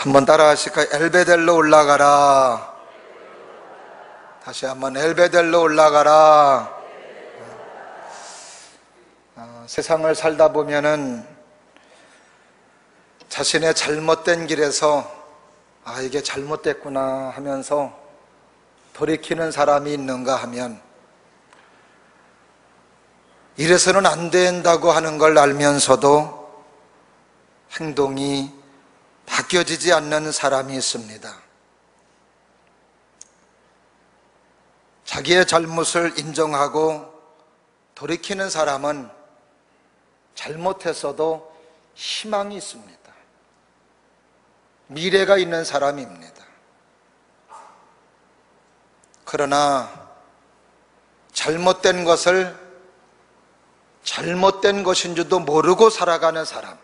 한번 따라 하실까요? 엘베델로 올라가라. 다시 한번 엘베델로 올라가라. 세상을 살다 보면은 자신의 잘못된 길에서 이게 잘못됐구나 하면서 돌이키는 사람이 있는가 하면, 이래서는 안 된다고 하는 걸 알면서도 행동이 바뀌어지지 않는 사람이 있습니다. 자기의 잘못을 인정하고 돌이키는 사람은 잘못했어도 희망이 있습니다. 미래가 있는 사람입니다. 그러나 잘못된 것을 잘못된 것인 줄도 모르고 살아가는 사람,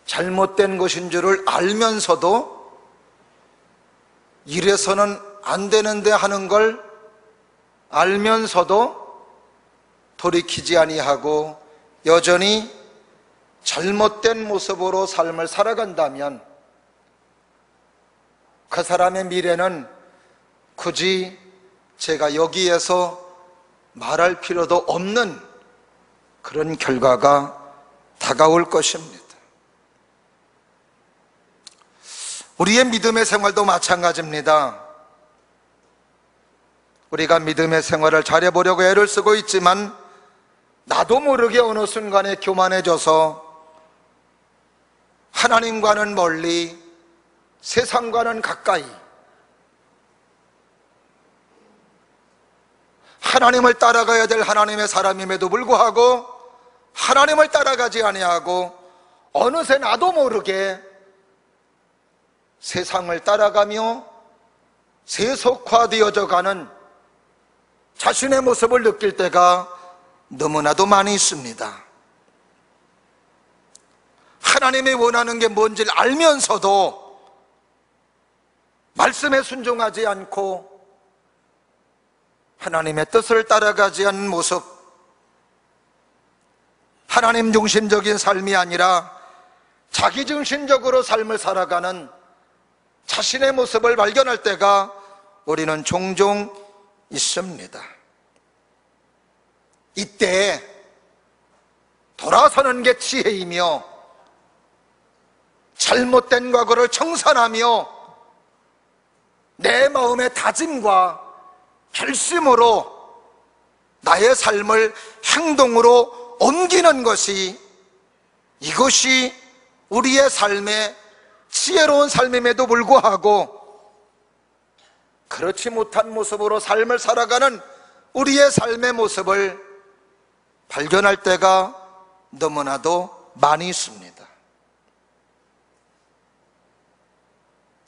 잘못된 것인 줄을 알면서도 이래서는 안 되는데 하는 걸 알면서도 돌이키지 아니하고 여전히 잘못된 모습으로 삶을 살아간다면 그 사람의 미래는 굳이 제가 여기에서 말할 필요도 없는 그런 결과가 다가올 것입니다. 우리의 믿음의 생활도 마찬가지입니다. 우리가 믿음의 생활을 잘해보려고 애를 쓰고 있지만 나도 모르게 어느 순간에 교만해져서 하나님과는 멀리, 세상과는 가까이, 하나님을 따라가야 될 하나님의 사람임에도 불구하고 하나님을 따라가지 아니하고 어느새 나도 모르게 세상을 따라가며 세속화되어져 가는 자신의 모습을 느낄 때가 너무나도 많이 있습니다. 하나님이 원하는 게 뭔지를 알면서도 말씀에 순종하지 않고 하나님의 뜻을 따라가지 않는 모습, 하나님 중심적인 삶이 아니라 자기 중심적으로 삶을 살아가는 자신의 모습을 발견할 때가 우리는 종종 있습니다. 이때 돌아서는 게 지혜이며 잘못된 과거를 청산하며 내 마음의 다짐과 결심으로 나의 삶을 행동으로 옮기는 것이, 이것이 우리의 삶의 지혜로운 삶임에도 불구하고 그렇지 못한 모습으로 삶을 살아가는 우리의 삶의 모습을 발견할 때가 너무나도 많이 있습니다.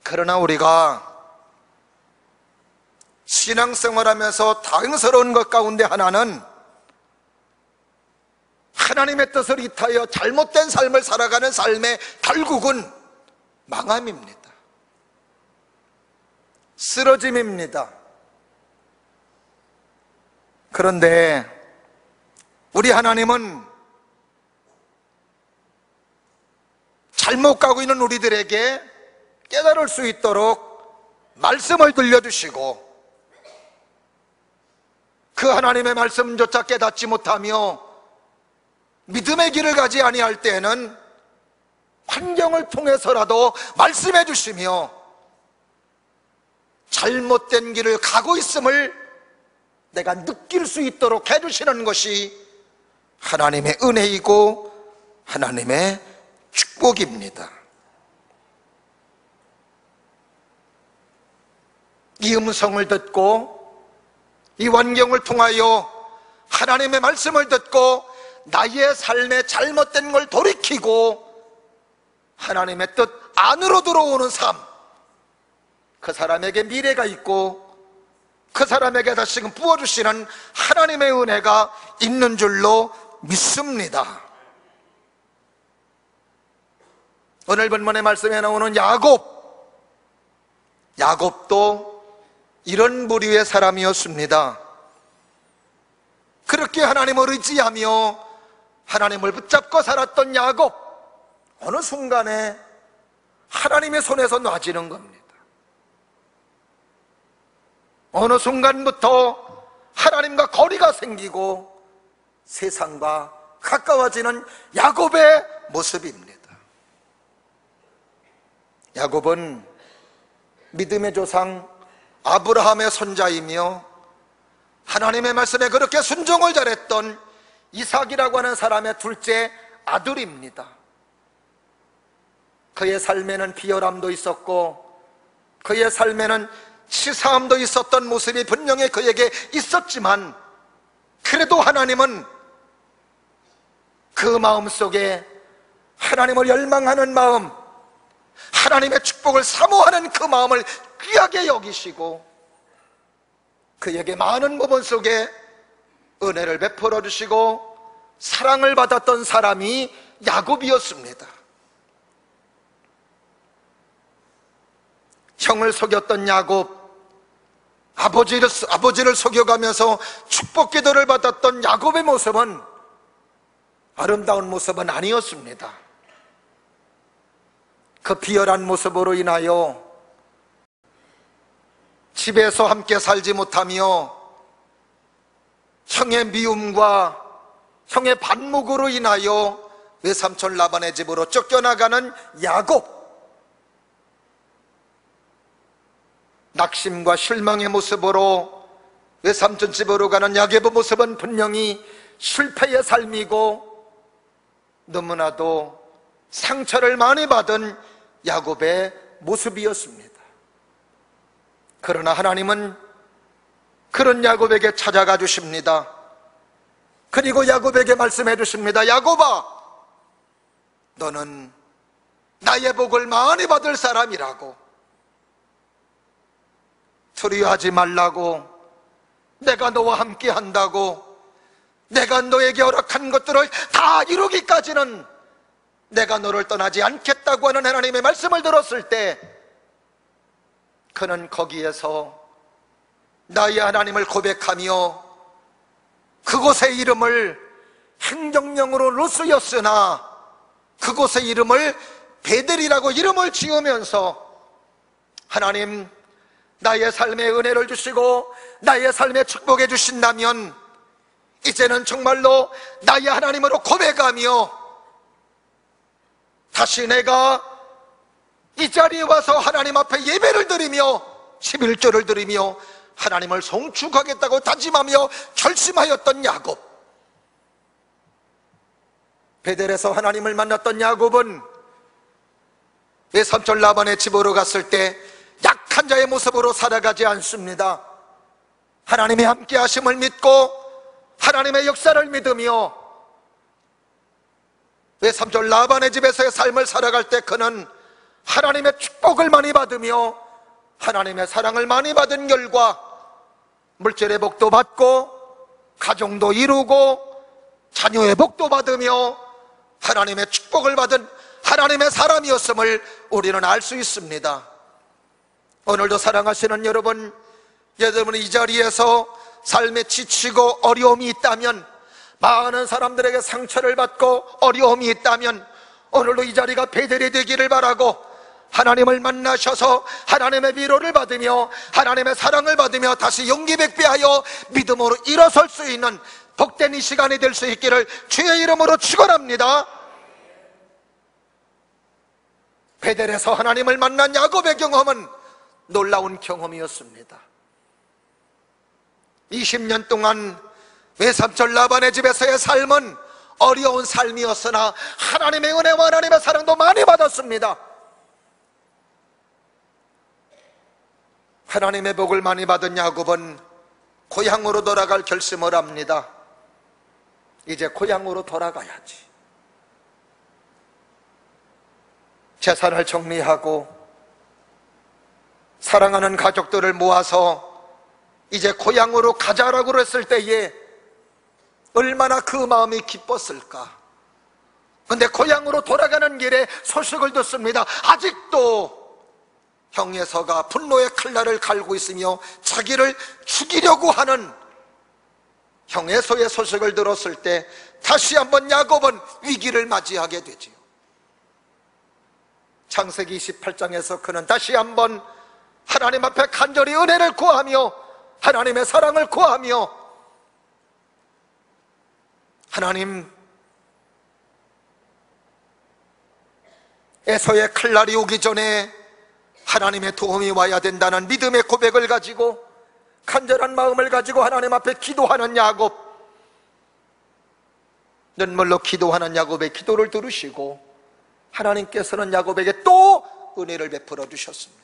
그러나 우리가 신앙생활하면서 다행스러운 것 가운데 하나는 하나님의 뜻을 이타여 잘못된 삶을 살아가는 삶의 결국은 망함입니다. 쓰러짐입니다. 그런데 우리 하나님은 잘못 가고 있는 우리들에게 깨달을 수 있도록 말씀을 들려주시고, 그 하나님의 말씀조차 깨닫지 못하며 믿음의 길을 가지 아니할 때에는 환경을 통해서라도 말씀해 주시며 잘못된 길을 가고 있음을 내가 느낄 수 있도록 해주시는 것이 하나님의 은혜이고 하나님의 축복입니다. 이 음성을 듣고 이 환경을 통하여 하나님의 말씀을 듣고 나의 삶의 잘못된 걸 돌이키고 하나님의 뜻 안으로 들어오는 삶, 그 사람에게 미래가 있고 그 사람에게 다시금 부어주시는 하나님의 은혜가 있는 줄로 믿습니다. 오늘 본문의 말씀에 나오는 야곱도 이런 부류의 사람이었습니다. 그렇게 하나님을 의지하며 하나님을 붙잡고 살았던 야곱, 어느 순간에 하나님의 손에서 놔지는 겁니다. 어느 순간부터 하나님과 거리가 생기고 세상과 가까워지는 야곱의 모습입니다. 야곱은 믿음의 조상 아브라함의 손자이며 하나님의 말씀에 그렇게 순종을 잘했던 이삭이라고 하는 사람의 둘째 아들입니다. 그의 삶에는 비열함도 있었고 그의 삶에는 치사함도 있었던 모습이 분명히 그에게 있었지만, 그래도 하나님은 그 마음 속에 하나님을 열망하는 마음, 하나님의 축복을 사모하는 그 마음을 귀하게 여기시고 그에게 많은 부분 속에 은혜를 베풀어 주시고 사랑을 받았던 사람이 야곱이었습니다. 형을 속였던 야곱, 아버지를 속여가면서 축복 기도를 받았던 야곱의 모습은 아름다운 모습은 아니었습니다. 그 비열한 모습으로 인하여 집에서 함께 살지 못하며 형의 미움과 형의 반목으로 인하여 외삼촌 라반의 집으로 쫓겨나가는 야곱, 낙심과 실망의 모습으로 외삼촌 집으로 가는 야곱의 모습은 분명히 실패의 삶이고 너무나도 상처를 많이 받은 야곱의 모습이었습니다. 그러나 하나님은 그런 야곱에게 찾아가 주십니다. 그리고 야곱에게 말씀해 주십니다. 야곱아, 너는 나의 복을 많이 받을 사람이라고, 두려워하지 말라고, 내가 너와 함께 한다고, 내가 너에게 허락한 것들을 다 이루기까지는 내가 너를 떠나지 않겠다고 하는 하나님의 말씀을 들었을 때 그는 거기에서 나의 하나님을 고백하며 그곳의 이름을 행정명으로 루스였으나 그곳의 이름을 베델이라고 이름을 지으면서, 하나님, 나의 삶에 은혜를 주시고 나의 삶에 축복해 주신다면 이제는 정말로 나의 하나님으로 고백하며 다시 내가 이 자리에 와서 하나님 앞에 예배를 드리며 11조를 드리며 하나님을 송축하겠다고 다짐하며 결심하였던 야곱, 베델에서 하나님을 만났던 야곱은 외삼촌 라반의 집으로 갔을 때 약한 자의 모습으로 살아가지 않습니다. 하나님의 함께 하심을 믿고 하나님의 역사를 믿으며 외삼촌 라반의 집에서의 삶을 살아갈 때 그는 하나님의 축복을 많이 받으며 하나님의 사랑을 많이 받은 결과 물질의 복도 받고 가정도 이루고 자녀의 복도 받으며 하나님의 축복을 받은 하나님의 사람이었음을 우리는 알 수 있습니다. 오늘도 사랑하시는 여러분, 여러분이 이 자리에서 삶에 지치고 어려움이 있다면, 많은 사람들에게 상처를 받고 어려움이 있다면 오늘도 이 자리가 베델이 되기를 바라고 하나님을 만나셔서 하나님의 위로를 받으며 하나님의 사랑을 받으며 다시 용기 백배하여 믿음으로 일어설 수 있는 복된 이 시간이 될 수 있기를 주의 이름으로 축원합니다. 베델에서 하나님을 만난 야곱의 경험은 놀라운 경험이었습니다. 20년 동안 외삼촌 라반의 집에서의 삶은 어려운 삶이었으나 하나님의 은혜와 하나님의 사랑도 많이 받았습니다. 하나님의 복을 많이 받은 야곱은 고향으로 돌아갈 결심을 합니다. 이제 고향으로 돌아가야지. 재산을 정리하고 사랑하는 가족들을 모아서 이제 고향으로 가자라고 했을 때에 얼마나 그 마음이 기뻤을까. 그런데 고향으로 돌아가는 길에 소식을 듣습니다. 아직도 형에서가 분노의 칼날을 갈고 있으며 자기를 죽이려고 하는 형에서의 소식을 들었을 때 다시 한번 야곱은 위기를 맞이하게 되지요. 창세기 28장에서 그는 다시 한번 하나님 앞에 간절히 은혜를 구하며 하나님의 사랑을 구하며, 하나님, 에서의 칼날이 오기 전에 하나님의 도움이 와야 된다는 믿음의 고백을 가지고 간절한 마음을 가지고 하나님 앞에 기도하는 야곱, 눈물로 기도하는 야곱의 기도를 들으시고 하나님께서는 야곱에게 또 은혜를 베풀어 주셨습니다.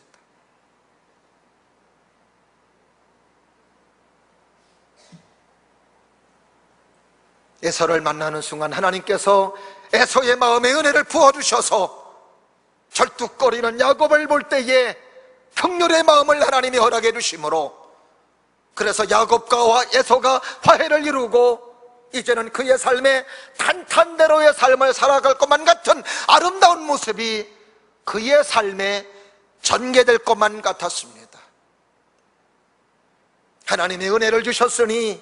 에서를 만나는 순간 하나님께서 에서의 마음에 은혜를 부어주셔서 절뚝거리는 야곱을 볼 때에 긍휼의 마음을 하나님이 허락해 주심으로, 그래서 야곱과 에서가 화해를 이루고 이제는 그의 삶에 탄탄대로의 삶을 살아갈 것만 같은 아름다운 모습이 그의 삶에 전개될 것만 같았습니다. 하나님의 은혜를 주셨으니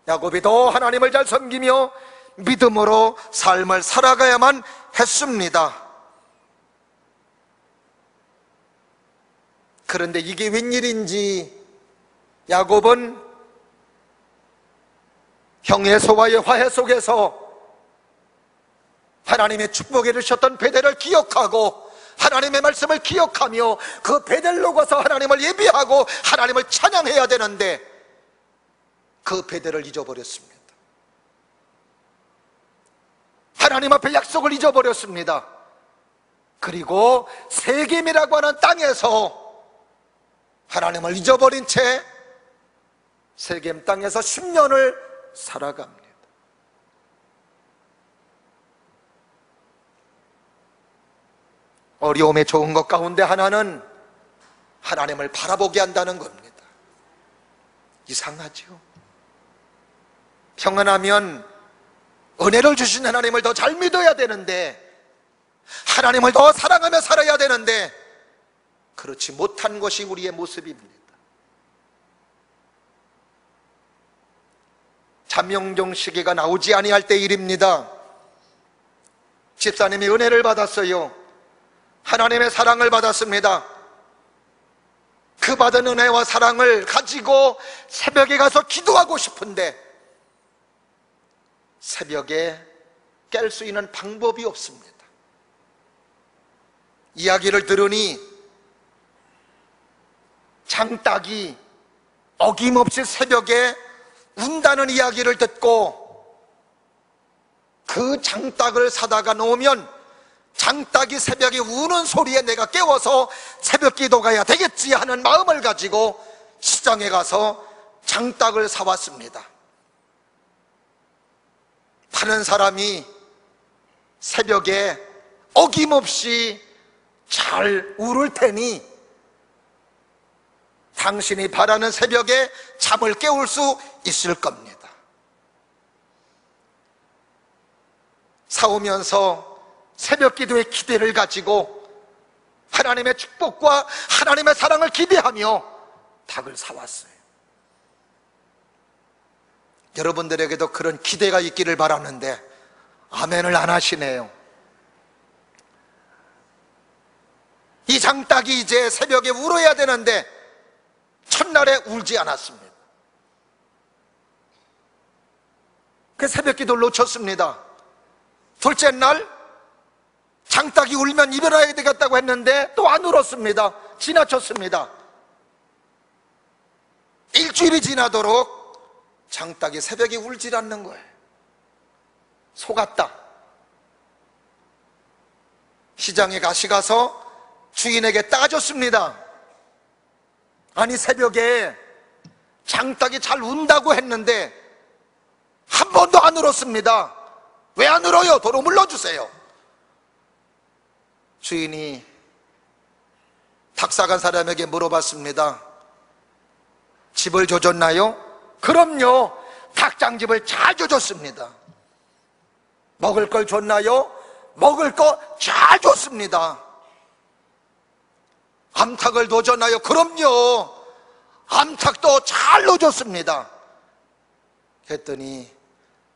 야곱이 더 하나님을 잘 섬기며 믿음으로 삶을 살아가야만 했습니다. 그런데 이게 웬일인지 야곱은 형 에서와의 화해 속에서 하나님의 축복해 주셨던 베델을 기억하고 하나님의 말씀을 기억하며 그 베델로 가서 하나님을 예비하고 하나님을 찬양해야 되는데 그 베델을 잊어버렸습니다. 하나님 앞에 약속을 잊어버렸습니다. 그리고 세겜이라고 하는 땅에서 하나님을 잊어버린 채 세겜 땅에서 10년을 살아갑니다. 어려움에 좋은 것 가운데 하나는 하나님을 바라보게 한다는 겁니다. 이상하죠? 평안하면 은혜를 주신 하나님을 더 잘 믿어야 되는데, 하나님을 더 사랑하며 살아야 되는데 그렇지 못한 것이 우리의 모습입니다. 잠명종 시기가 나오지 아니할 때 일입니다. 집사님이 은혜를 받았어요. 하나님의 사랑을 받았습니다. 그 받은 은혜와 사랑을 가지고 새벽에 가서 기도하고 싶은데 새벽에 깰 수 있는 방법이 없습니다. 이야기를 들으니 장닭이 어김없이 새벽에 운다는 이야기를 듣고 그 장닭을 사다가 놓으면 장닭이 새벽에 우는 소리에 내가 깨워서 새벽 기도 가야 되겠지 하는 마음을 가지고 시장에 가서 장닭을 사왔습니다. 파는 사람이 새벽에 어김없이 잘 울을 테니 당신이 바라는 새벽에 잠을 깨울 수 있을 겁니다. 사오면서 새벽 기도의 기대를 가지고 하나님의 축복과 하나님의 사랑을 기대하며 닭을 사왔어요. 여러분들에게도 그런 기대가 있기를 바라는데 아멘을 안 하시네요. 이 장닭이 이제 새벽에 울어야 되는데 첫날에 울지 않았습니다. 그 새벽 기도를 놓쳤습니다. 둘째 날 장닭이 울면 이별해야 되겠다고 했는데 또 안 울었습니다. 지나쳤습니다. 일주일이 지나도록 장닭이 새벽에 울질 않는 거예요. 속았다. 시장에 가서 주인에게 따졌습니다. 아니 새벽에 장닭이 잘 운다고 했는데 한 번도 안 울었습니다. 왜 안 울어요? 도로 물러주세요. 주인이 닭 사간 사람에게 물어봤습니다. 집을 줘줬나요? 그럼요. 닭장집을 잘 줘줬습니다. 먹을 걸 줬나요? 먹을 거 잘 줬습니다. 암탉을 넣어줬나요? 그럼요. 암탉도 잘 넣어줬습니다. 했더니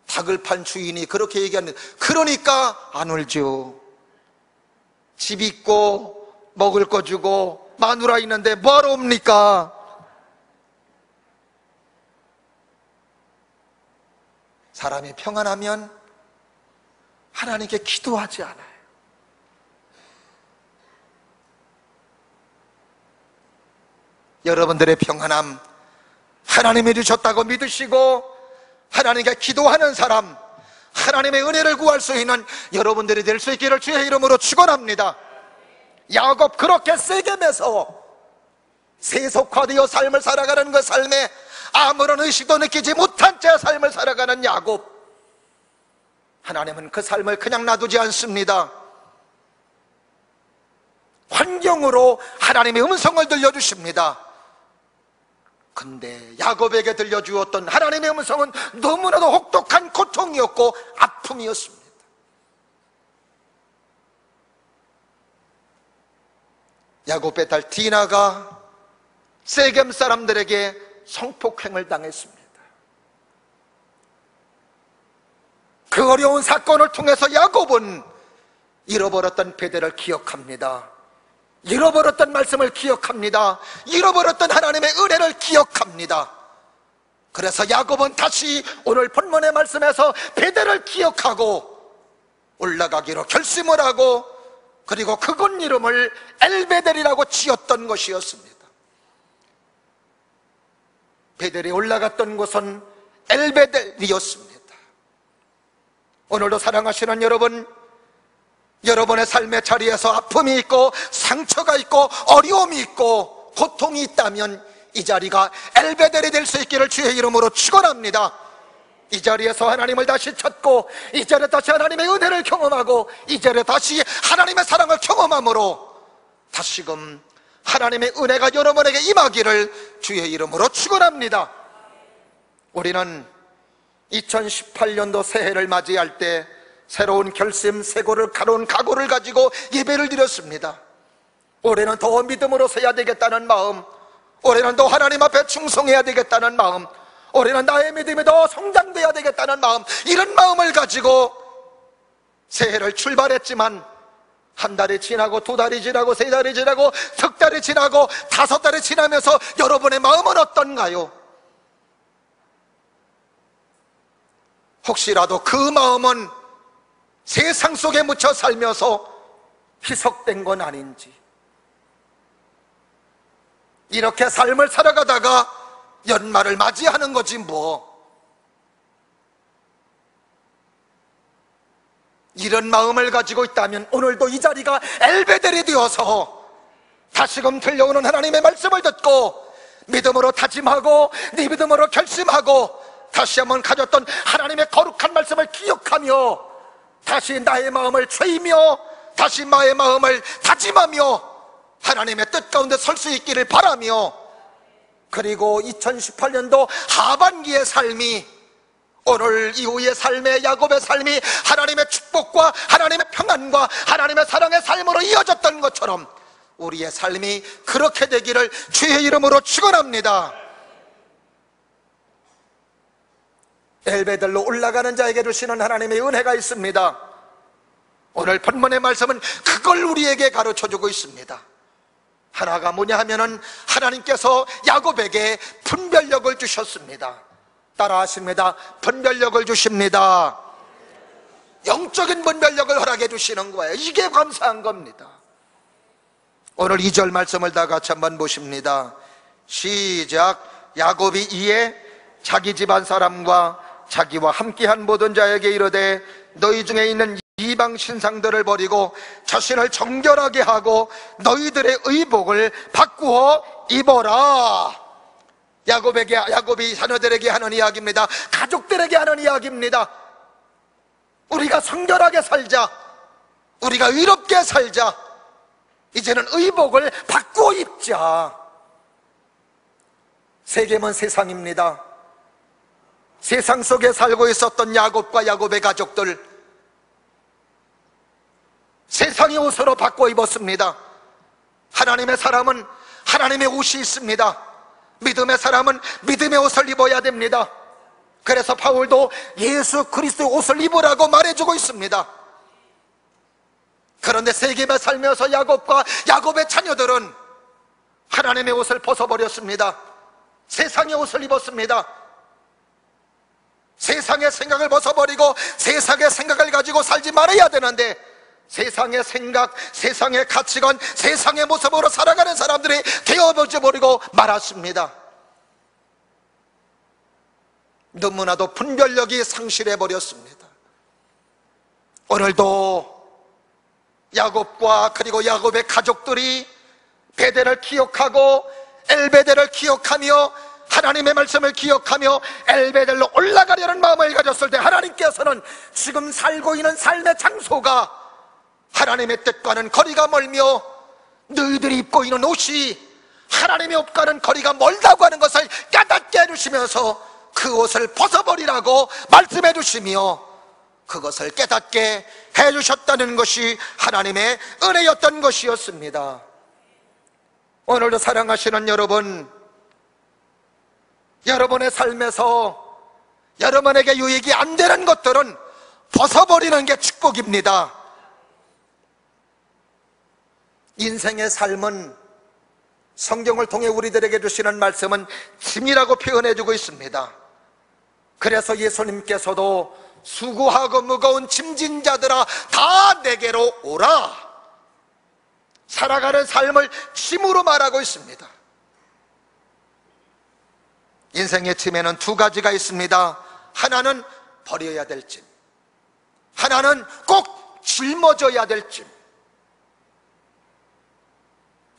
닭을 판 주인이 그렇게 얘기하는데, 그러니까 안 울죠. 집 있고 먹을 거 주고 마누라 있는데 뭐하러 옵니까? 사람이 평안하면 하나님께 기도하지 않아요. 여러분들의 평안함 하나님이 주셨다고 믿으시고 하나님께 기도하는 사람, 하나님의 은혜를 구할 수 있는 여러분들이 될 수 있기를 주의 이름으로 축원합니다. 야곱 그렇게 세게 매서 세속화되어 삶을 살아가는 그 삶에 아무런 의식도 느끼지 못한 채 삶을 살아가는 야곱, 하나님은 그 삶을 그냥 놔두지 않습니다. 환경으로 하나님의 음성을 들려주십니다. 근데 야곱에게 들려주었던 하나님의 음성은 너무나도 혹독한 고통이었고 아픔이었습니다. 야곱의 딸 디나가 세겜 사람들에게 성폭행을 당했습니다. 그 어려운 사건을 통해서 야곱은 잃어버렸던 베델을 기억합니다. 잃어버렸던 말씀을 기억합니다. 잃어버렸던 하나님의 은혜를 기억합니다. 그래서 야곱은 다시 오늘 본문의 말씀에서 베델을 기억하고 올라가기로 결심을 하고, 그리고 그곳 이름을 엘베델이라고 지었던 것이었습니다. 베델이 올라갔던 곳은 엘베델이었습니다. 오늘도 사랑하시는 여러분, 여러분의 삶의 자리에서 아픔이 있고 상처가 있고 어려움이 있고 고통이 있다면 이 자리가 엘베델이 될 수 있기를 주의 이름으로 축원합니다. 이 자리에서 하나님을 다시 찾고, 이 자리에 다시 하나님의 은혜를 경험하고, 이 자리에 다시 하나님의 사랑을 경험함으로 다시금 하나님의 은혜가 여러분에게 임하기를 주의 이름으로 축원합니다. 우리는 2018년도 새해를 맞이할 때 새로운 결심, 새고를 가로운 각오를 가지고 예배를 드렸습니다. 올해는 더 믿음으로 서야 되겠다는 마음, 올해는 더 하나님 앞에 충성해야 되겠다는 마음, 올해는 나의 믿음이 더 성장돼야 되겠다는 마음, 이런 마음을 가지고 새해를 출발했지만 한 달이 지나고 두 달이 지나고 세 달이 지나고 석 달이 지나고 다섯 달이 지나면서 여러분의 마음은 어떤가요? 혹시라도 그 마음은 세상 속에 묻혀 살면서 희석된 건 아닌지, 이렇게 삶을 살아가다가 연말을 맞이하는 거지 뭐, 이런 마음을 가지고 있다면 오늘도 이 자리가 엘베델이 되어서 다시금 들려오는 하나님의 말씀을 듣고 믿음으로 다짐하고 네 믿음으로 결심하고 다시 한번 가졌던 하나님의 거룩한 말씀을 기억하며 다시 나의 마음을 죄이며 다시 나의 마음을 다짐하며 하나님의 뜻 가운데 설 수 있기를 바라며, 그리고 2018년도 하반기의 삶이 오늘 이후의 삶의 야곱의 삶이 하나님의 축복과 하나님의 평안과 하나님의 사랑의 삶으로 이어졌던 것처럼 우리의 삶이 그렇게 되기를 주의 이름으로 축원합니다. 엘베델로 올라가는 자에게 주시는 하나님의 은혜가 있습니다. 오늘 본문의 말씀은 그걸 우리에게 가르쳐주고 있습니다. 하나가 뭐냐 하면은 하나님께서 야곱에게 분별력을 주셨습니다. 따라 하십니다. 분별력을 주십니다. 영적인 분별력을 허락해 주시는 거예요. 이게 감사한 겁니다. 오늘 2절 말씀을 다 같이 한번 보십니다. 시작. 야곱이 이에 자기 집안 사람과 자기와 함께한 모든 자에게 이르되 너희 중에 있는 이방 신상들을 버리고 자신을 정결하게 하고 너희들의 의복을 바꾸어 입어라. 야곱이 자녀들에게 하는 이야기입니다. 가족들에게 하는 이야기입니다. 우리가 성결하게 살자, 우리가 의롭게 살자, 이제는 의복을 바꾸어 입자. 세겜은 세상입니다. 세상 속에 살고 있었던 야곱과 야곱의 가족들, 세상의 옷으로 바꿔 입었습니다. 하나님의 사람은 하나님의 옷이 있습니다. 믿음의 사람은 믿음의 옷을 입어야 됩니다. 그래서 바울도 예수 그리스도의 옷을 입으라고 말해주고 있습니다. 그런데 세겜에 살면서 야곱과 야곱의 자녀들은 하나님의 옷을 벗어버렸습니다. 세상의 옷을 입었습니다. 세상의 생각을 벗어버리고 세상의 생각을 가지고 살지 말아야 되는데, 세상의 생각, 세상의 가치관, 세상의 모습으로 살아가는 사람들이 되어버리고 말았습니다. 너무나도 분별력이 상실해버렸습니다. 오늘도 야곱과 그리고 야곱의 가족들이 베델을 기억하고 엘베델을 기억하며 하나님의 말씀을 기억하며 엘베델로 올라가려는 마음을 가졌을 때, 하나님께서는 지금 살고 있는 삶의 장소가 하나님의 뜻과는 거리가 멀며 너희들이 입고 있는 옷이 하나님의 옷과는 거리가 멀다고 하는 것을 깨닫게 해주시면서 그 옷을 벗어버리라고 말씀해 주시며 그것을 깨닫게 해주셨다는 것이 하나님의 은혜였던 것이었습니다. 오늘도 사랑하시는 여러분, 여러분의 삶에서 여러분에게 유익이 안 되는 것들은 벗어버리는 게 축복입니다. 인생의 삶은, 성경을 통해 우리들에게 주시는 말씀은 짐이라고 표현해주고 있습니다. 그래서 예수님께서도 수고하고 무거운 짐진 자들아 다 내게로 오라, 살아가는 삶을 짐으로 말하고 있습니다. 인생의 짐에는 두 가지가 있습니다. 하나는 버려야 될 짐, 하나는 꼭 짊어져야 될 짐.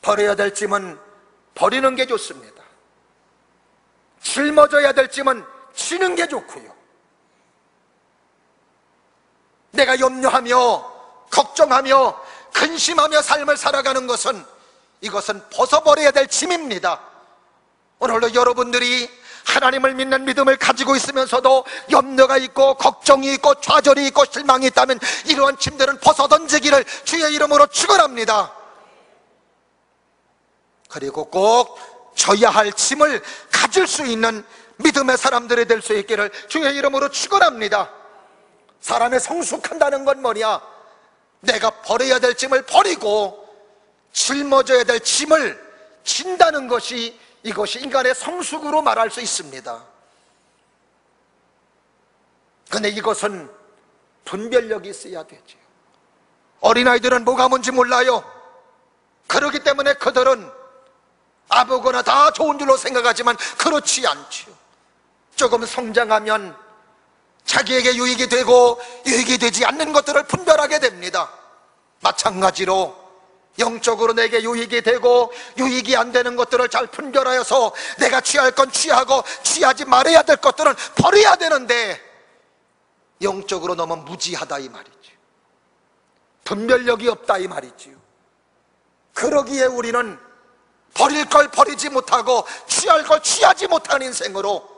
버려야 될 짐은 버리는 게 좋습니다. 짊어져야 될 짐은 지는 게 좋고요. 내가 염려하며 걱정하며 근심하며 삶을 살아가는 것은, 이것은 벗어버려야 될 짐입니다. 오늘도 여러분들이 하나님을 믿는 믿음을 가지고 있으면서도 염려가 있고 걱정이 있고 좌절이 있고 실망이 있다면, 이러한 짐들은 벗어던지기를 주의 이름으로 축원합니다. 그리고 꼭 져야 할 짐을 가질 수 있는 믿음의 사람들이 될 수 있기를 주의 이름으로 축원합니다. 사람의 성숙한다는 건 뭐냐? 내가 버려야 될 짐을 버리고 짊어져야 될 짐을 진다는 것이, 이것이 인간의 성숙으로 말할 수 있습니다. 그런데 이것은 분별력이 있어야 되죠. 어린아이들은 뭐가 뭔지 몰라요. 그렇기 때문에 그들은 아무거나 다 좋은 줄로 생각하지만 그렇지 않죠. 조금 성장하면 자기에게 유익이 되고 유익이 되지 않는 것들을 분별하게 됩니다. 마찬가지로 영적으로 내게 유익이 되고 유익이 안 되는 것들을 잘 분별하여서 내가 취할 건 취하고 취하지 말아야 될 것들은 버려야 되는데, 영적으로 너무 무지하다 이 말이죠. 분별력이 없다 이 말이지요. 그러기에 우리는 버릴 걸 버리지 못하고 취할 걸 취하지 못하는 인생으로,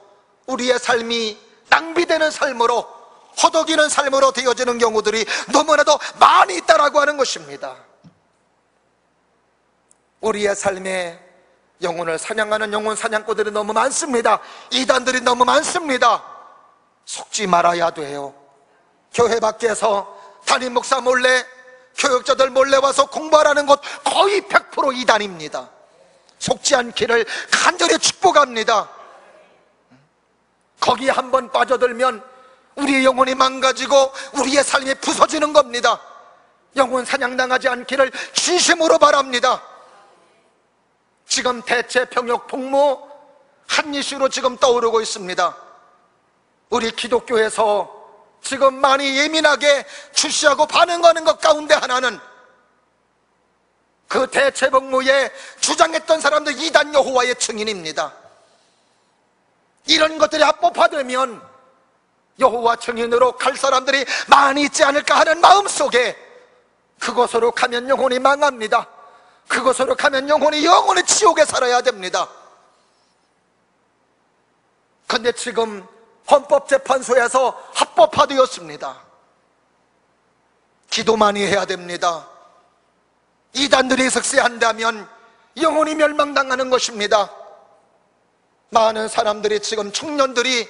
우리의 삶이 낭비되는 삶으로, 허덕이는 삶으로 되어지는 경우들이 너무나도 많이 있다라고 하는 것입니다. 우리의 삶에 영혼을 사냥하는 영혼 사냥꾼들이 너무 많습니다. 이단들이 너무 많습니다. 속지 말아야 돼요. 교회 밖에서 담임 목사 몰래, 교육자들 몰래 와서 공부하라는 곳 거의 100% 이단입니다. 속지 않기를 간절히 축복합니다. 거기에 한번 빠져들면 우리의 영혼이 망가지고 우리의 삶이 부서지는 겁니다. 영혼 사냥당하지 않기를 진심으로 바랍니다. 지금 대체 병역 복무 한 이슈로 지금 떠오르고 있습니다. 우리 기독교에서 지금 많이 예민하게 출시하고 반응하는 것 가운데 하나는, 그 대체 복무에 주장했던 사람들 이단 여호와의 증인입니다. 이런 것들이 합법화되면 여호와 증인으로 갈 사람들이 많이 있지 않을까 하는 마음속에, 그곳으로 가면 영혼이 망합니다. 그곳으로 가면 영혼이 영원히 지옥에 살아야 됩니다. 그런데 지금 헌법재판소에서 합법화되었습니다. 기도 많이 해야 됩니다. 이단들이 석세한다면 영혼이 멸망당하는 것입니다. 많은 사람들이, 지금 청년들이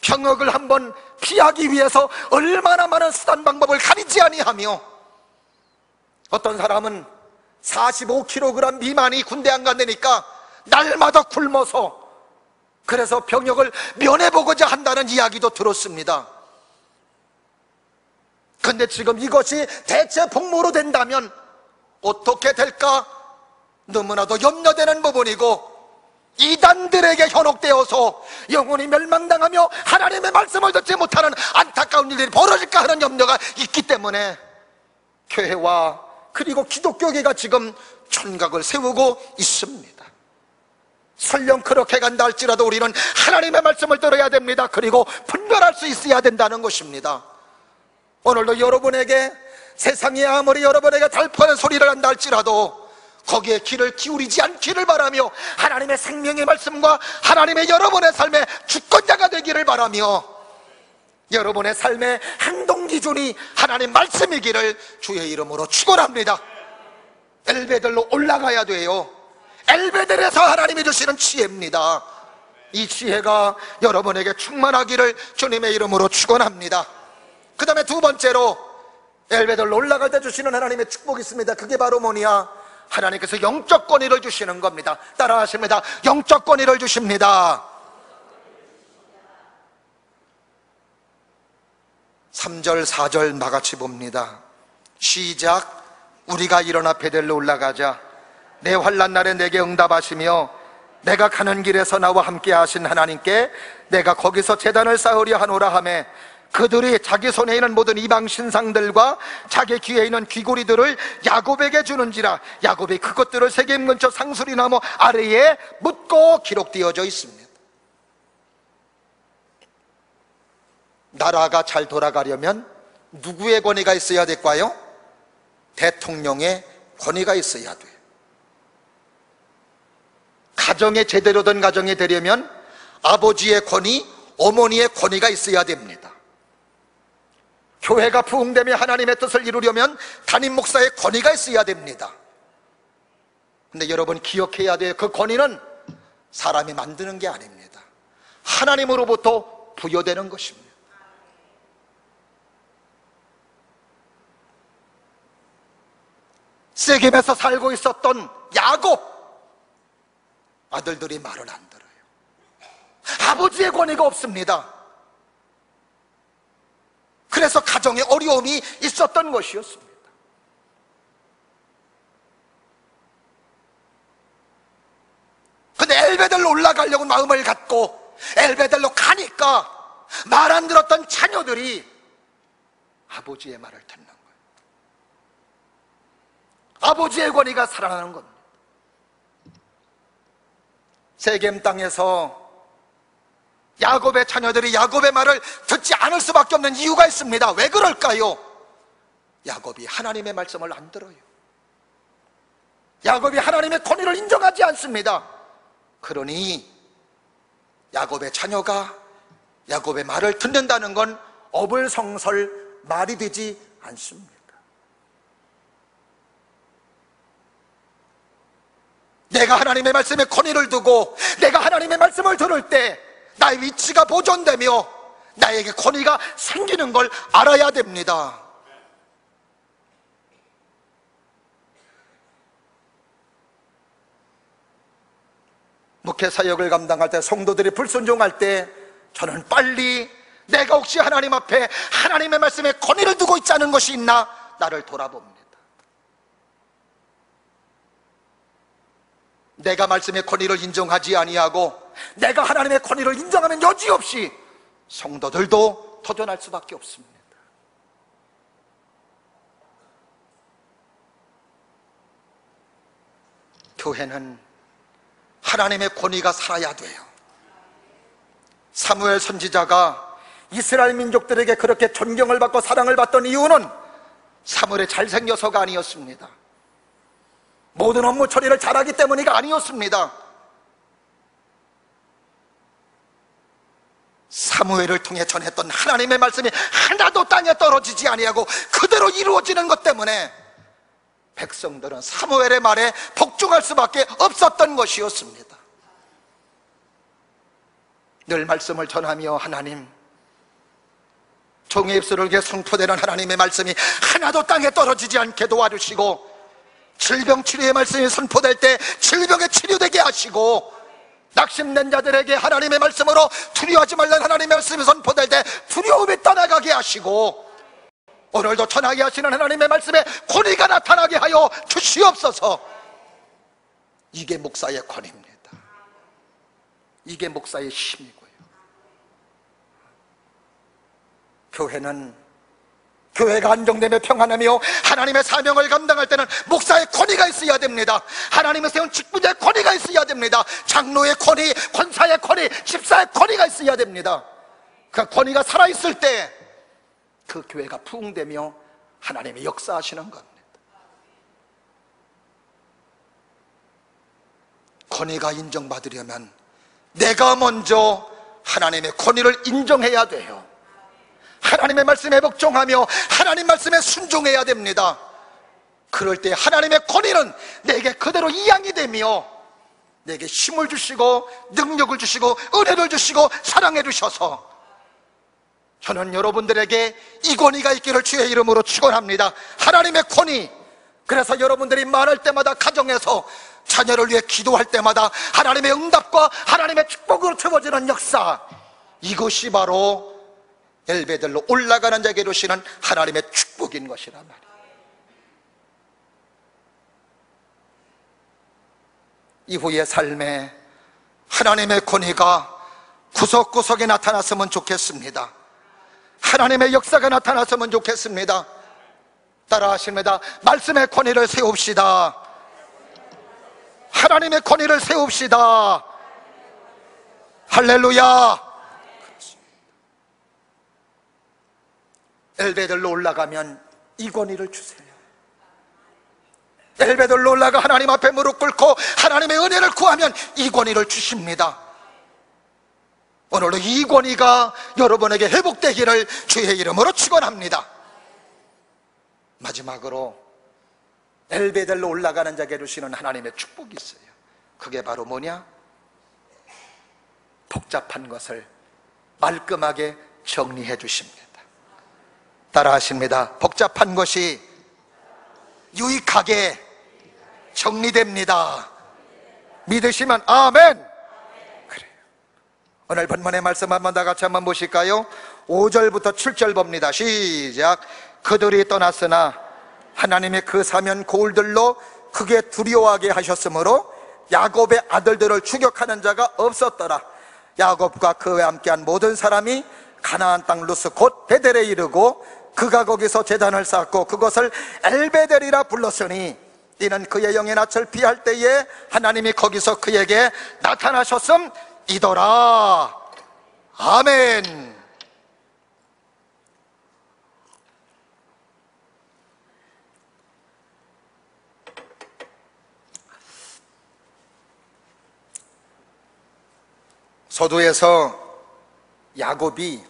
병역을 한번 피하기 위해서 얼마나 많은 수단 방법을 가리지 아니하며 어떤 사람은 45kg 미만이 군대 안 간다니까 날마다 굶어서 그래서 병역을 면해보고자 한다는 이야기도 들었습니다. 근데 지금 이것이 대체 복무로 된다면 어떻게 될까? 너무나도 염려되는 부분이고, 이단들에게 현혹되어서 영혼이 멸망당하며 하나님의 말씀을 듣지 못하는 안타까운 일들이 벌어질까 하는 염려가 있기 때문에 교회와 그리고 기독교계가 지금 촌각을 세우고 있습니다. 설령 그렇게 간다 할지라도 우리는 하나님의 말씀을 들어야 됩니다. 그리고 분별할 수 있어야 된다는 것입니다. 오늘도 여러분에게 세상이 아무리 여러분에게 달퍼하는 소리를 한다 할지라도 거기에 귀를 기울이지 않기를 바라며 하나님의 생명의 말씀과 하나님의 여러분의 삶의 주권자가 되기를 바라며 여러분의 삶의 행동 기준이 하나님 말씀이기를 주의 이름으로 축원합니다. 엘베들로 올라가야 돼요. 엘베들에서 하나님이 주시는 지혜입니다. 이 지혜가 여러분에게 충만하기를 주님의 이름으로 축원합니다. 그 다음에 두 번째로 엘베들로 올라갈 때 주시는 하나님의 축복이 있습니다. 그게 바로 뭐냐? 하나님께서 영적 권위를 주시는 겁니다. 따라 하십니다. 영적 권위를 주십니다. 3절 4절 나같이 봅니다. 시작. 우리가 일어나 베델로 올라가자. 내 환난 날에 내게 응답하시며 내가 가는 길에서 나와 함께 하신 하나님께 내가 거기서 제단을 쌓으려 하노라 하매 그들이 자기 손에 있는 모든 이방 신상들과 자기 귀에 있는 귀고리들을 야곱에게 주는지라 야곱이 그것들을 세겜 근처 상수리 나무 아래에 묻고 기록되어져 있습니다. 나라가 잘 돌아가려면 누구의 권위가 있어야 될까요? 대통령의 권위가 있어야 돼요. 가정에 제대로 된 가정이 되려면 아버지의 권위, 어머니의 권위가 있어야 됩니다. 교회가 부흥되며 하나님의 뜻을 이루려면 담임 목사의 권위가 있어야 됩니다. 근데 여러분 기억해야 돼요. 그 권위는 사람이 만드는 게 아닙니다. 하나님으로부터 부여되는 것입니다. 세겜에서 살고 있었던 야곱 아들들이 말을 안 들어요. 아버지의 권위가 없습니다. 그래서 가정에 어려움이 있었던 것이었습니다. 근데 엘베델로 올라가려고 마음을 갖고 엘베델로 가니까 말 안 들었던 자녀들이 아버지의 말을 듣는 거예요. 아버지의 권위가 살아나는 겁니다. 세겜 땅에서 야곱의 자녀들이 야곱의 말을 듣지 않을 수밖에 없는 이유가 있습니다. 왜 그럴까요? 야곱이 하나님의 말씀을 안 들어요. 야곱이 하나님의 권위를 인정하지 않습니다. 그러니 야곱의 자녀가 야곱의 말을 듣는다는 건 어불성설 말이 되지 않습니다. 내가 하나님의 말씀에 권위를 두고 내가 하나님의 말씀을 들을 때 나의 위치가 보존되며 나에게 권위가 생기는 걸 알아야 됩니다. 목회사역을 감당할 때 성도들이 불순종할 때 저는 빨리 내가 혹시 하나님 앞에 하나님의 말씀에 권위를 두고 있지 않은 것이 있나 나를 돌아봅니다. 내가 말씀의 권위를 인정하지 아니하고 내가 하나님의 권위를 인정하면 여지없이 성도들도 도전할 수밖에 없습니다. 교회는 하나님의 권위가 살아야 돼요. 사무엘 선지자가 이스라엘 민족들에게 그렇게 존경을 받고 사랑을 받던 이유는 사무엘이 잘생겨서가 아니었습니다. 모든 업무 처리를 잘하기 때문이가 아니었습니다. 사무엘을 통해 전했던 하나님의 말씀이 하나도 땅에 떨어지지 아니하고 그대로 이루어지는 것 때문에 백성들은 사무엘의 말에 복종할 수밖에 없었던 것이었습니다. 늘 말씀을 전하며 하나님, 종의 입술을 게 선포되는 하나님의 말씀이 하나도 땅에 떨어지지 않게 도와주시고, 질병 치료의 말씀이 선포될 때 질병에 치료되게 하시고, 낙심된 자들에게 하나님의 말씀으로 두려워하지 말라는 하나님의 말씀이 선포될 때 두려움이 떠나가게 하시고, 오늘도 전하게 하시는 하나님의 말씀에 권위가 나타나게 하여 주시옵소서. 이게 목사의 권위입니다. 이게 목사의 힘이고요. 교회가 안정되며 평안하며 하나님의 사명을 감당할 때는 목사의 권위가 있어야 됩니다. 하나님의 세운 직분자의 권위가 있어야 됩니다. 장로의 권위, 권사의 권위, 집사의 권위가 있어야 됩니다. 그 권위가 살아있을 때 그 교회가 부흥되며 하나님의 역사하시는 겁니다. 권위가 인정받으려면 내가 먼저 하나님의 권위를 인정해야 돼요. 하나님의 말씀에 복종하며 하나님 말씀에 순종해야 됩니다. 그럴 때 하나님의 권위는 내게 그대로 이양이 되며 내게 힘을 주시고 능력을 주시고 은혜를 주시고 사랑해 주셔서, 저는 여러분들에게 이 권위가 있기를 주의 이름으로 축원합니다. 하나님의 권위. 그래서 여러분들이 말할 때마다, 가정에서 자녀를 위해 기도할 때마다 하나님의 응답과 하나님의 축복으로 채워지는 역사, 이것이 바로 엘베델로 올라가는 자에게 주시는 하나님의 축복인 것이란 말이에요. 이후의 삶에 하나님의 권위가 구석구석에 나타났으면 좋겠습니다. 하나님의 역사가 나타났으면 좋겠습니다. 따라하십니다. 말씀의 권위를 세웁시다. 하나님의 권위를 세웁시다. 할렐루야. 엘베델로 올라가면 이 권위를 주세요. 엘베델로 올라가 하나님 앞에 무릎 꿇고 하나님의 은혜를 구하면 이 권위를 주십니다. 오늘도 이 권위가 여러분에게 회복되기를 주의 이름으로 축원합니다. 마지막으로 엘베델로 올라가는 자에게 주시는 하나님의 축복이 있어요. 그게 바로 뭐냐? 복잡한 것을 말끔하게 정리해 주십니다. 따라하십니다. 복잡한 것이 유익하게 정리됩니다. 믿으시면 아멘. 오늘 본문의 말씀 한번 다 같이 한번 보실까요? 5절부터 7절 봅니다. 시작. 그들이 떠났으나 하나님의 그 사면 고울들로 크게 두려워하게 하셨으므로 야곱의 아들들을 추격하는 자가 없었더라. 야곱과 그와 함께한 모든 사람이 가나안 땅 루스 곧 베델에 이르고 그가 거기서 제단을 쌓고 그것을 엘베델이라 불렀으니 이는 그의 영의 낯을 피할 때에 하나님이 거기서 그에게 나타나셨음이더라. 아멘. 서두에서 야곱이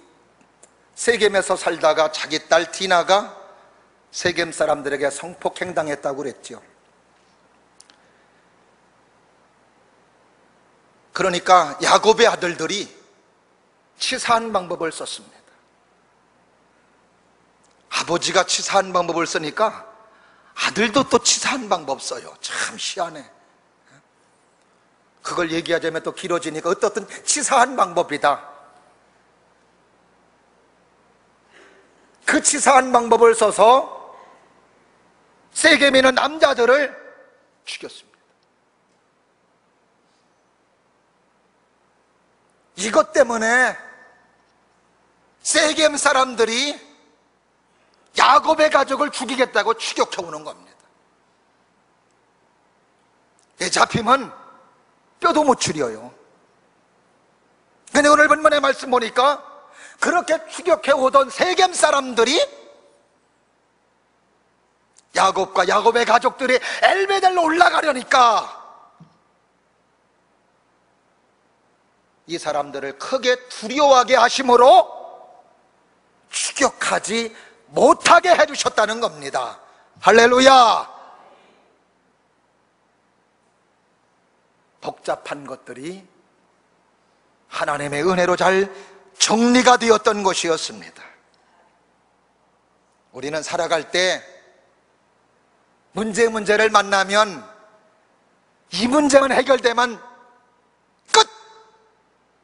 세겜에서 살다가 자기 딸 디나가 세겜 사람들에게 성폭행당했다고 그랬죠. 그러니까 야곱의 아들들이 치사한 방법을 썼습니다. 아버지가 치사한 방법을 쓰니까 아들도 또 치사한 방법 써요. 참 희한해. 그걸 얘기하자면 또 길어지니까 어떻든 치사한 방법이다. 그 치사한 방법을 써서 세겜에 있는 남자들을 죽였습니다. 이것 때문에 세겜 사람들이 야곱의 가족을 죽이겠다고 추격해 오는 겁니다. 애 잡히면 뼈도 못 추려요. 근데 오늘 본문의 말씀 보니까 그렇게 추격해 오던 세겜 사람들이 야곱과 야곱의 가족들이 엘베델로 올라가려니까 이 사람들을 크게 두려워하게 하심으로 추격하지 못하게 해주셨다는 겁니다. 할렐루야. 복잡한 것들이 하나님의 은혜로 잘 정리가 되었던 것이었습니다. 우리는 살아갈 때 문제를 만나면 이 문제만 해결되면 끝!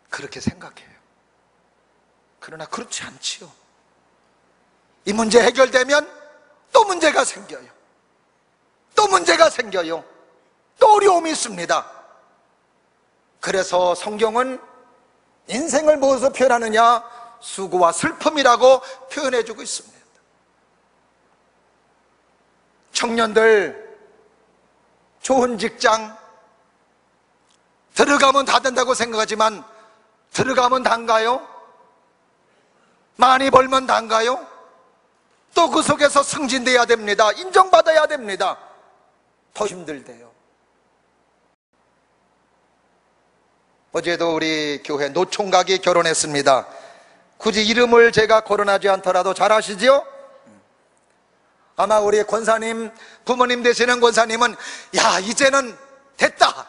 그렇게 생각해요. 그러나 그렇지 않지요. 이 문제 해결되면 또 문제가 생겨요. 또 문제가 생겨요. 또 어려움이 있습니다. 그래서 성경은 인생을 무엇으로 표현하느냐? 수고와 슬픔이라고 표현해주고 있습니다. 청년들, 좋은 직장 들어가면 다 된다고 생각하지만 들어가면 단가요? 많이 벌면 단가요? 또 그 속에서 승진돼야 됩니다. 인정받아야 됩니다. 더 힘들대요. 어제도 우리 교회 노총각이 결혼했습니다. 굳이 이름을 제가 거론하지 않더라도 잘 아시죠? 아마 우리 권사님, 부모님 되시는 권사님은 야, 이제는 됐다.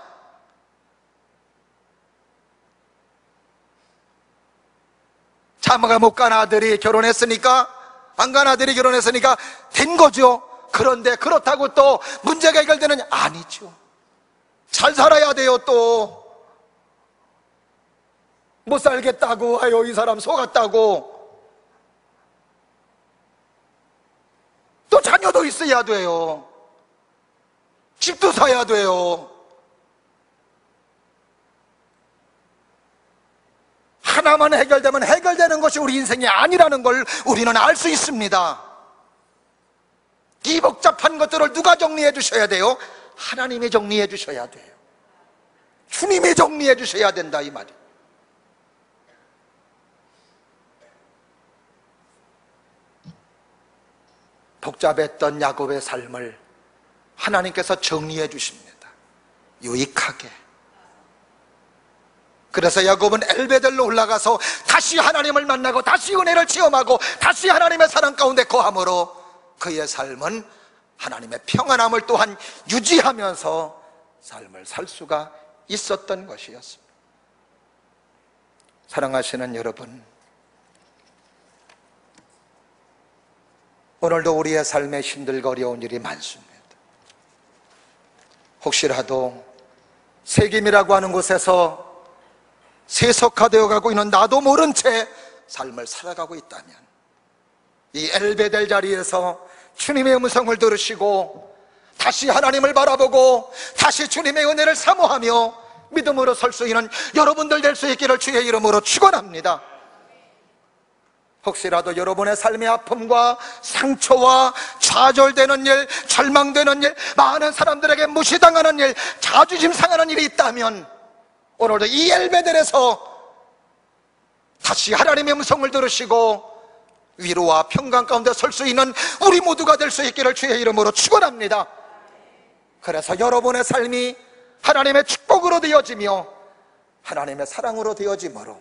자마가 못 간 아들이 결혼했으니까, 안 간 아들이 결혼했으니까 된 거죠. 그런데 그렇다고 또 문제가 해결되느냐? 아니죠. 잘 살아야 돼요. 또 못 살겠다고, 아유 이 사람 속았다고, 또 자녀도 있어야 돼요. 집도 사야 돼요. 하나만 해결되면 해결되는 것이 우리 인생이 아니라는 걸 우리는 알 수 있습니다. 이 복잡한 것들을 누가 정리해 주셔야 돼요? 하나님이 정리해 주셔야 돼요. 주님이 정리해 주셔야 된다, 이 말이에요. 복잡했던 야곱의 삶을 하나님께서 정리해 주십니다. 유익하게. 그래서 야곱은 엘베델로 올라가서 다시 하나님을 만나고 다시 은혜를 체험하고 다시 하나님의 사랑 가운데 거함으로 그의 삶은 하나님의 평안함을 또한 유지하면서 삶을 살 수가 있었던 것이었습니다. 사랑하시는 여러분, 오늘도 우리의 삶에 힘들고 어려운 일이 많습니다. 혹시라도 세김이라고 하는 곳에서 세속화되어 가고 있는 나도 모른 채 삶을 살아가고 있다면 이 엘베델 자리에서 주님의 음성을 들으시고 다시 하나님을 바라보고 다시 주님의 은혜를 사모하며 믿음으로 설 수 있는 여러분들 될 수 있기를 주의 이름으로 축원합니다. 혹시라도 여러분의 삶의 아픔과 상처와 좌절되는 일, 절망되는 일, 많은 사람들에게 무시당하는 일, 자존심 상하는 일이 있다면 오늘도 이 엘베델에서 다시 하나님의 음성을 들으시고 위로와 평강 가운데 설 수 있는 우리 모두가 될 수 있기를 주의 이름으로 축원합니다. 그래서 여러분의 삶이 하나님의 축복으로 되어지며 하나님의 사랑으로 되어지므로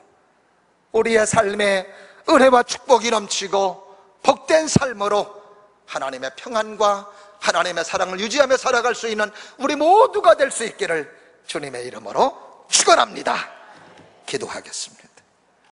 우리의 삶에 은혜와 축복이 넘치고 복된 삶으로 하나님의 평안과 하나님의 사랑을 유지하며 살아갈 수 있는 우리 모두가 될 수 있기를 주님의 이름으로 축원합니다. 기도하겠습니다.